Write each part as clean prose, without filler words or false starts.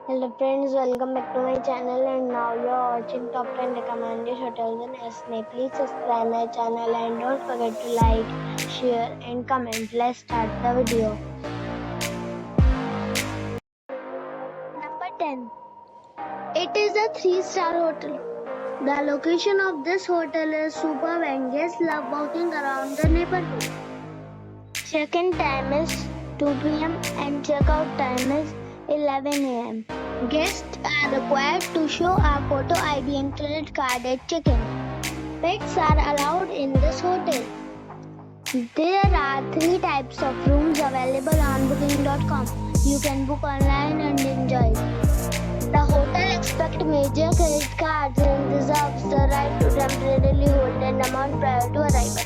Hello friends, welcome back to my channel and now you are watching top 10 recommended hotels in Aisne. Please subscribe my channel and don't forget to like, share and comment. Let's start the video. Number 10. It is a 3-star hotel. The location of this hotel is superb and guests love walking around the neighborhood. Check-in time is 2 p.m. and check-out time is 11 a.m. Guests are required to show a photo ID and credit card at check-in. Pets are allowed in this hotel. There are 3 types of rooms available on booking.com. You can book online and enjoy. The hotel expects major credit cards and reserves the right to temporarily hold an amount prior to arrival.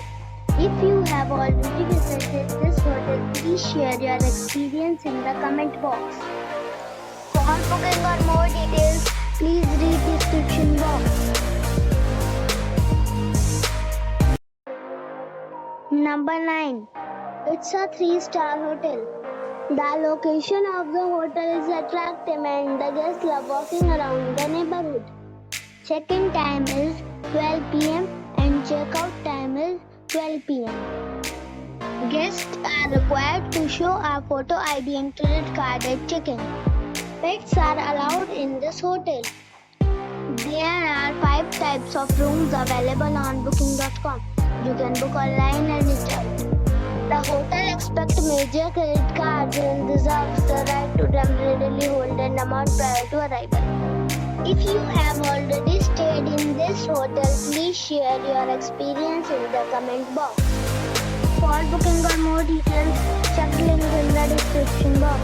If you have already visited this hotel, please share your experience in the comment box. For booking or more details, please read description box. Number 9. It's a 3-star hotel. The location of the hotel is attractive and the guests love walking around the neighborhood. Check-in time is 12 p.m. and check-out time is 12 p.m. Guests are required to show a photo ID and credit card at check-in. Pets are allowed in this hotel. There are 5 types of rooms available on booking.com. You can book online and enjoy. The hotel expects major credit cards and reserves the right to temporarily hold an amount prior to arrival. If you have already stayed in this hotel, please share your experience in the comment box. For booking or more details, check link in the description box.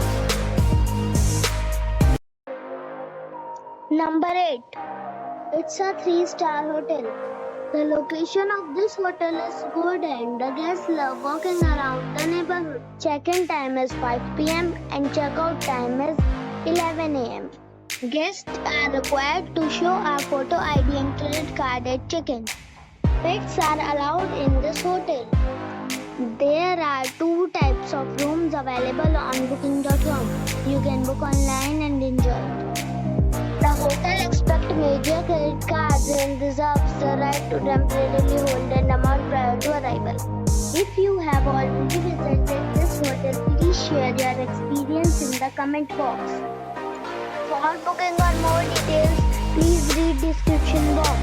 Number 8. It's a 3-star hotel. The location of this hotel is good and the guests love walking around the neighborhood. Check-in time is 5 p.m. and check-out time is 11 a.m. Guests are required to show a photo ID and credit card at check-in. Pets are allowed in this hotel. There are 2 types of rooms available on booking.com. You can book online and enjoy. The hotel expects major credit cards and reserves the right to temporarily hold an amount prior to arrival. If you have already visited this hotel, please share your experience in the comment box. For booking or more details, please read description box.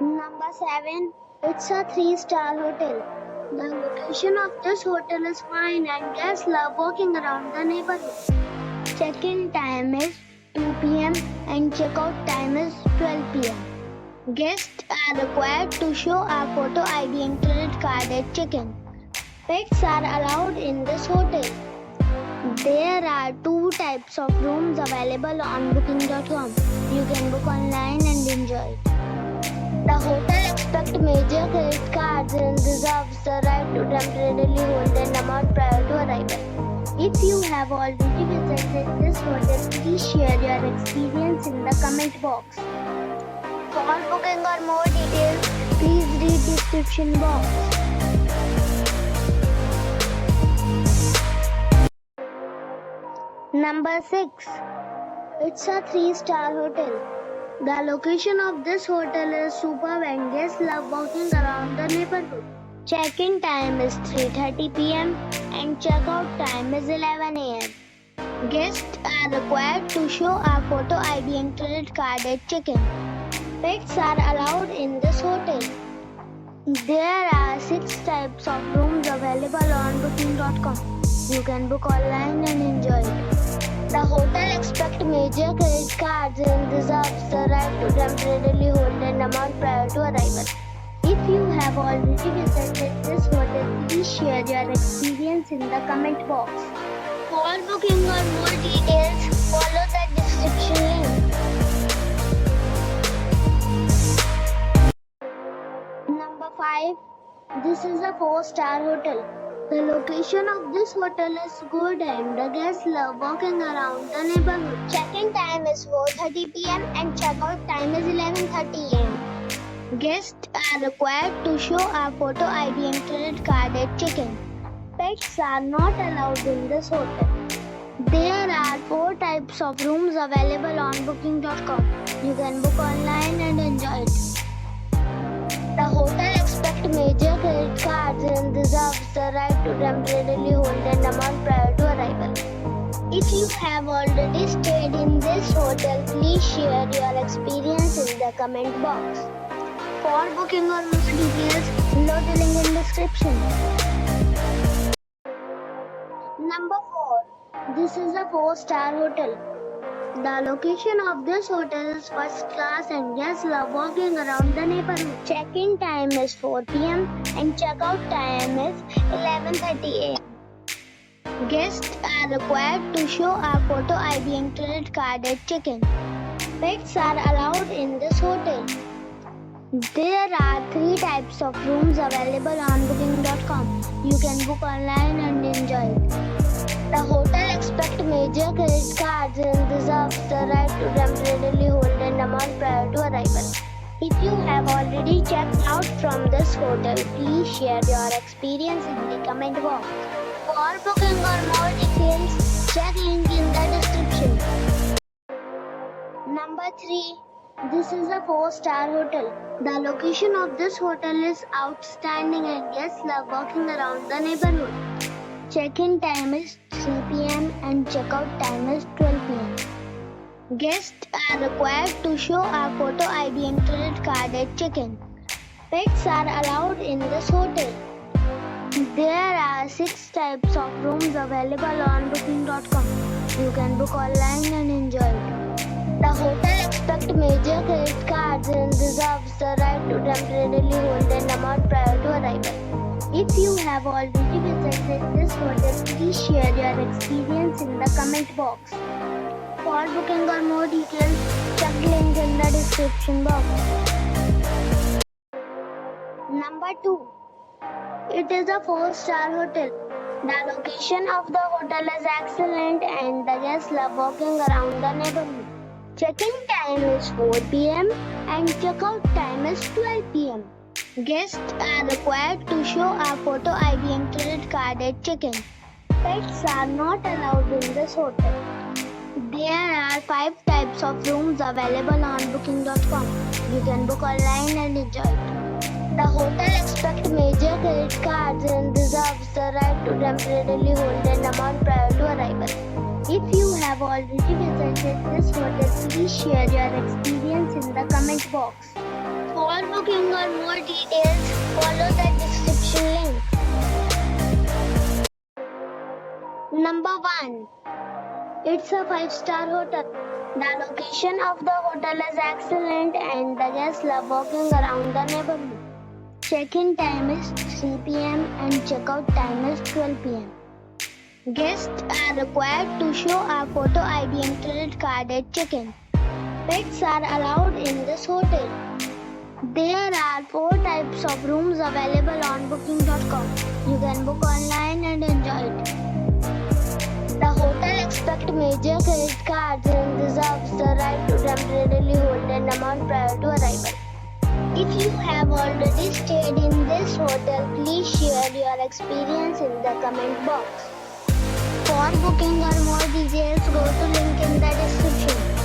Number 7. It's a 3-star hotel. The location of this hotel is fine and guests love walking around the neighborhood. Check-in time is 2 p.m. and check-out time is 12 p.m. Guests are required to show a photo ID and credit card at check-in. Pets are allowed in this hotel. There are 2 types of rooms available on booking.com. You can book online and enjoy. The hotel expects major credit cards and reserves the right to temporarily hold an amount prior to arrival. If you have already visited this hotel, please share your experience in the comment box. For booking or more details, please read description box. Number 6. It's a 3-star hotel. The location of this hotel is superb and guests love walking around the neighborhood. Check-in time is 3:30 p.m. and check-out time is 11 a.m. Guests are required to show a photo ID and credit card at check-in. Pets are allowed in this hotel. There are 6 types of rooms available on booking.com. You can book online and enjoy it. The hotel expects major credit cards and reserves the right to temporarily hold an amount prior to arrival. If you have already visited this hotel, please share your experience in the comment box. For booking or more details, follow the description link. Number 5. This is a 4-star hotel. The location of this hotel is good and the guests love walking around the neighborhood. Check-in time is 4:30 p.m. and check-out time is 11:30 a.m. Guests are required to show a photo ID and credit card at check-in. Pets are not allowed in this hotel. There are 4 types of rooms available on booking.com. You can book online and enjoy it. The hotel accepts major credit cards and reserves the right to temporarily hold an amount prior to arrival. If you have already stayed in this hotel, please share your experience in the comment box. For booking or more details, below the link in description. Number 4. This is a 4-star hotel. The location of this hotel is first class and guests love walking around the neighborhood. Check-in time is 4 p.m. and check-out time is 11:30 a.m. Guests are required to show a photo ID and credit card at check-in. Pets are allowed in this hotel. There are 3 types of rooms available on booking.com. You can book online and enjoy it. The hotel accepts major credit cards and reserves the right to temporarily hold an amount prior to arrival. If you have already checked out from this hotel, please share your experience in the comment box. For booking or more details, check link in the description. Number 3. This is a 4-star hotel. The location of this hotel is outstanding and guests love walking around the neighborhood. Check-in time is 3 p.m. and check-out time is 12 p.m. Guests are required to show a photo ID and credit card at check-in. Pets are allowed in this hotel. There are 6 types of rooms available on booking.com. You can book online and enjoy it. The hotel accepts major credit cards and reserves the right to temporarily hold an amount prior to arrival. If you have already visited this hotel, please share your experience in the comment box. For booking or more details, check link in the description box. Number 2. It is a 4-star hotel. The location of the hotel is excellent and the guests love walking around the neighborhood. Check-in time is 4 p.m. and check-out time is 12 p.m. Guests are required to show a photo ID and credit card at check-in. Pets are not allowed in this hotel. There are 5 types of rooms available on booking.com. You can book online and enjoy it. The hotel accepts major credit cards and reserves the right to temporarily hold an amount prior to arrival. If you have already visited this hotel, please share your experience in the comment box. For booking or more details, follow the description link. Number 1. It's a 5-star hotel. The location of the hotel is excellent and the guests love walking around the neighborhood. Check-in time is 3 p.m. and check-out time is 12 p.m. Guests are required to show a photo ID and credit card at check-in. Pets are allowed in this hotel. There are 4 types of rooms available on booking.com. You can book online and enjoy it. The hotel accepts major credit cards and reserves the right to temporarily hold an amount prior to arrival. If you have already stayed in this hotel, please share your experience in the comment box. For booking or more details, go to link in the description.